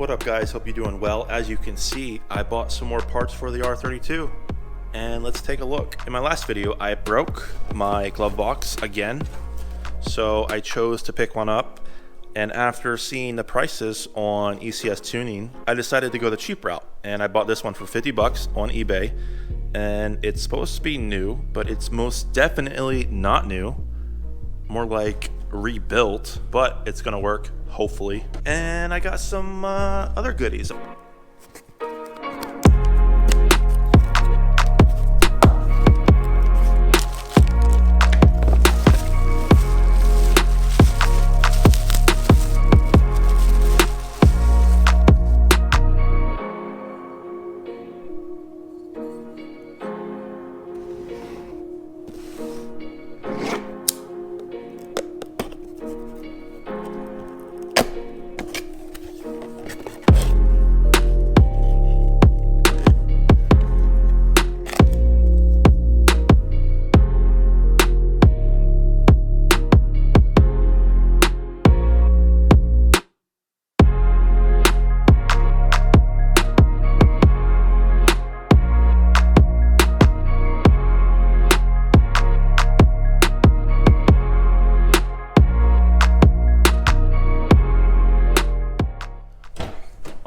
What up guys, hope you're doing well. As you can see, I bought some more parts for the R32 and let's take a look. In my last video, I broke my glove box again, so I chose to pick one up, and after seeing the prices on ECS Tuning, I decided to go the cheap route and I bought this one for 50 bucks on eBay. And it's supposed to be new, but it's most definitely not new, more like rebuilt, but it's gonna work, hopefully. And I got some other goodies.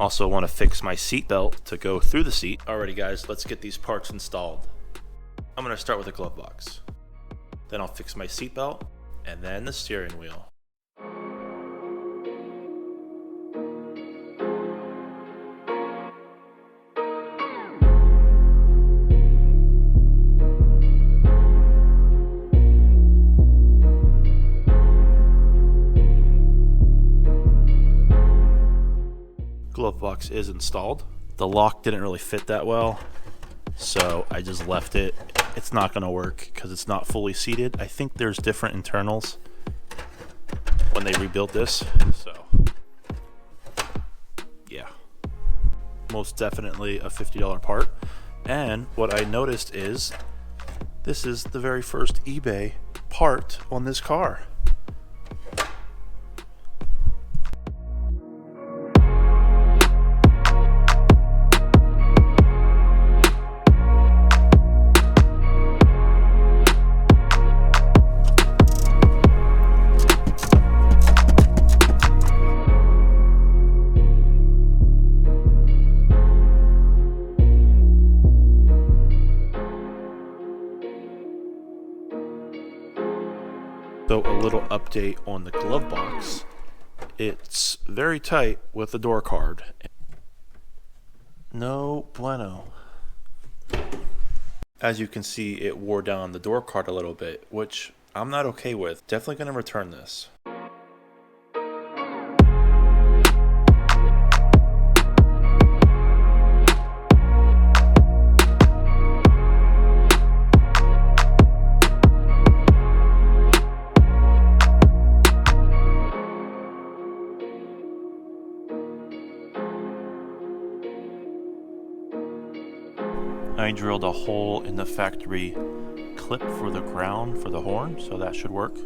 Also want to fix my seat belt to go through the seat. Alrighty guys, let's get these parts installed. I'm going to start with the glove box. Then I'll fix my seat belt and then the steering wheel. Glove box is installed. The lock didn't really fit that well, so I just left it. It's not going to work because it's not fully seated. I think there's different internals when they rebuilt this, so yeah, most definitely a $50 part. And what I noticed is this is the very first eBay part on this car. So a little update on the glove box. It's very tight with the door card. No bueno. As you can see, it wore down the door card a little bit, which I'm not okay with. Definitely gonna return this. I drilled a hole in the factory clip for the crown for the horn, so that should work.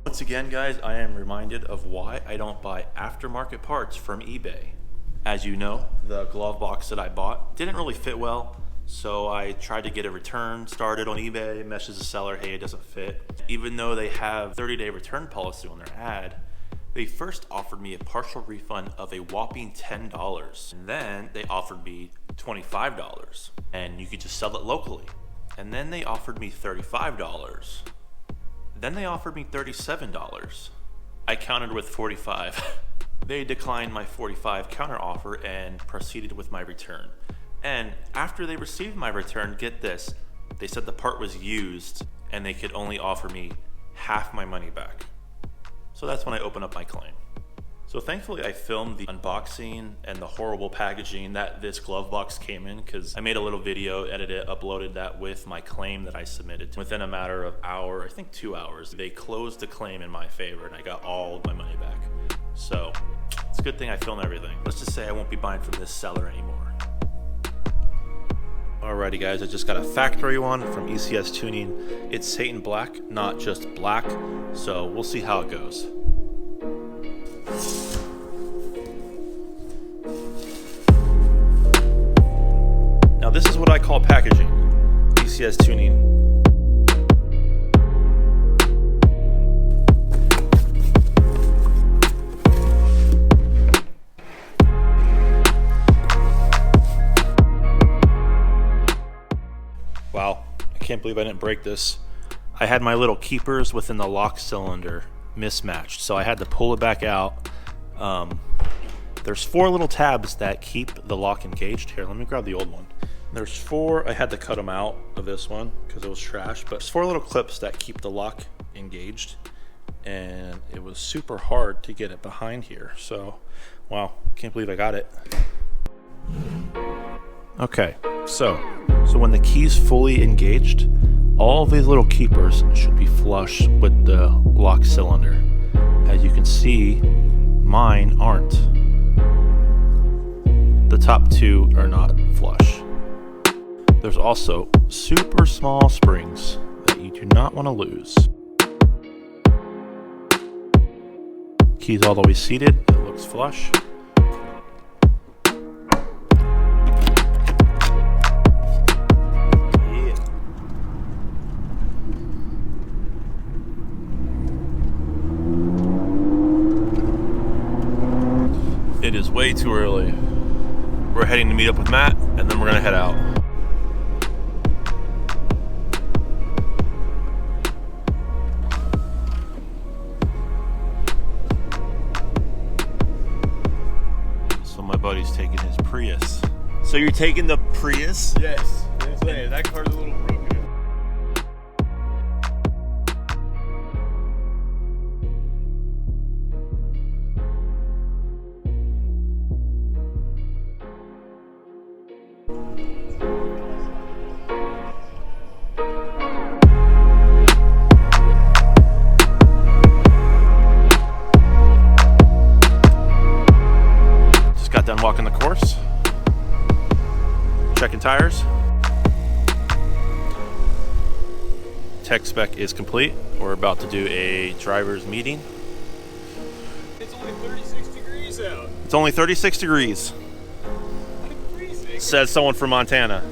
Once again guys, I am reminded of why I don't buy aftermarket parts from eBay. As you know, the glove box that I bought didn't really fit well, so I tried to get a return started on eBay, messaged the seller, hey, it doesn't fit. Even though they have 30-day return policy on their ad, they first offered me a partial refund of a whopping $10, and then they offered me $25 and you could just sell it locally. And then they offered me $35 Then they offered me $37. I countered with 45. They declined my 45 counter offer and proceeded with my return. And after they received my return, get this, they said the part was used and they could only offer me half my money back. So that's when I opened up my claim. So thankfully I filmed the unboxing and the horrible packaging that this glove box came in, because I made a little video, edited it, uploaded that with my claim that I submitted. Within a matter of hour, I think 2 hours, they closed the claim in my favor and I got all of my money back. So it's a good thing I filmed everything. Let's just say I won't be buying from this seller anymore. Alrighty guys, I just got a factory one from ECS Tuning. It's Satan Black, not just black, so we'll see how it goes. Now this is what I call packaging. ECS Tuning. Wow, I can't believe I didn't break this. I had my little keepers within the lock cylinder mismatched, so I had to pull it back out. There's 4 little tabs that keep the lock engaged. Here, let me grab the old one. There's 4, I had to cut them out of this one because it was trash, but there's 4 little clips that keep the lock engaged, and it was super hard to get it behind here. So, wow, can't believe I got it. Okay, so when the key's fully engaged, all of these little keepers should be flush with the lock cylinder. As you can see, mine aren't. The top 2 are not flush. There's also super small springs that you do not want to lose. Key's all the way seated, it looks flush. It is way too early. We're heading to meet up with Matt, and then we're gonna head out. So my buddy's taking his Prius. So you're taking the Prius? Yes. That car's a little broken. Got done walking the course, checking tires. Tech spec is complete. We're about to do a driver's meeting. It's only 36 degrees out. It's only 36 degrees. I'm freezing. Says someone from Montana.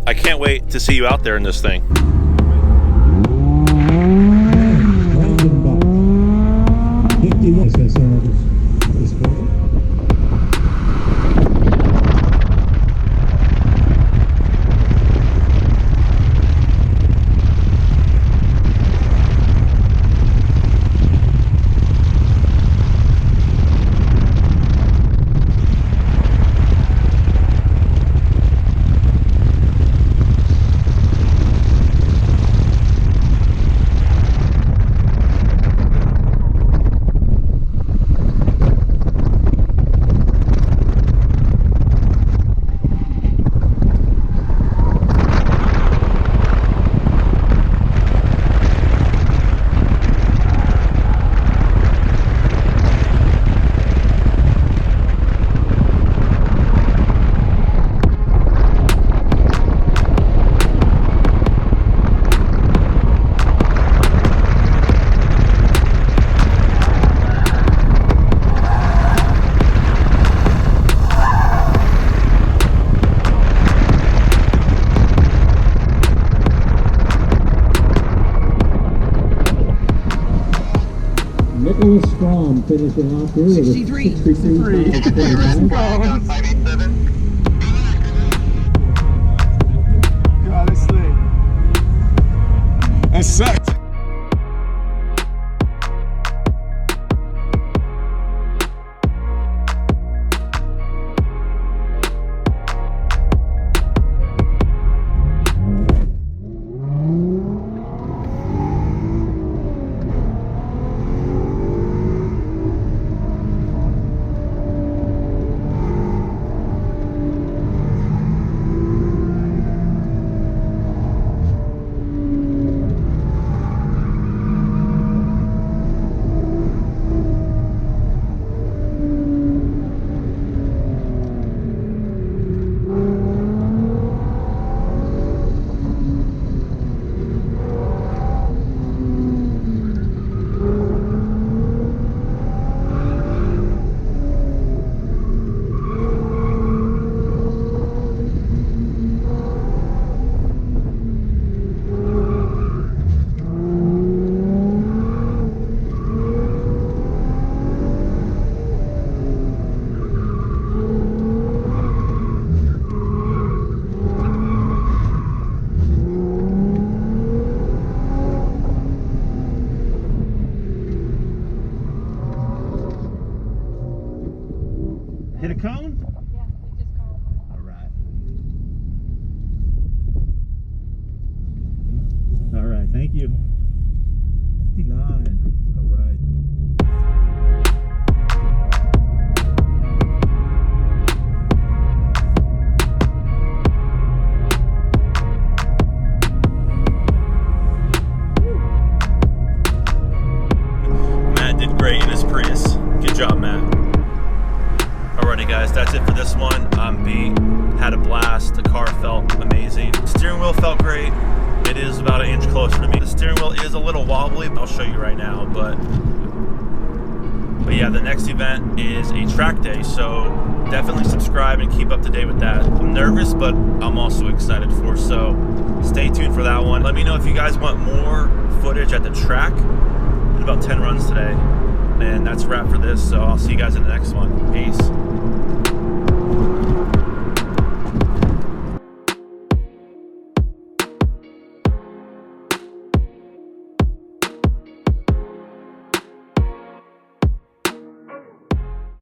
I can't wait to see you out there in this thing. Finishing off here with a 63. Let's go. 587. God, this thing. Thank you. 59. All right. Matt did great in his Prius. Good job, Matt. Alrighty guys, that's it for this one. I'm beat, had a blast, the car felt amazing. The steering wheel felt great. It is about an inch closer to me. The steering wheel is a little wobbly, I'll show you right now, but yeah, the next event is a track day, so definitely subscribe and keep up to date with that. I'm nervous, but I'm also excited for, so stay tuned for that one. Let me know if you guys want more footage at the track. Did about 10 runs today. And that's a wrap for this, so I'll see you guys in the next one. Peace.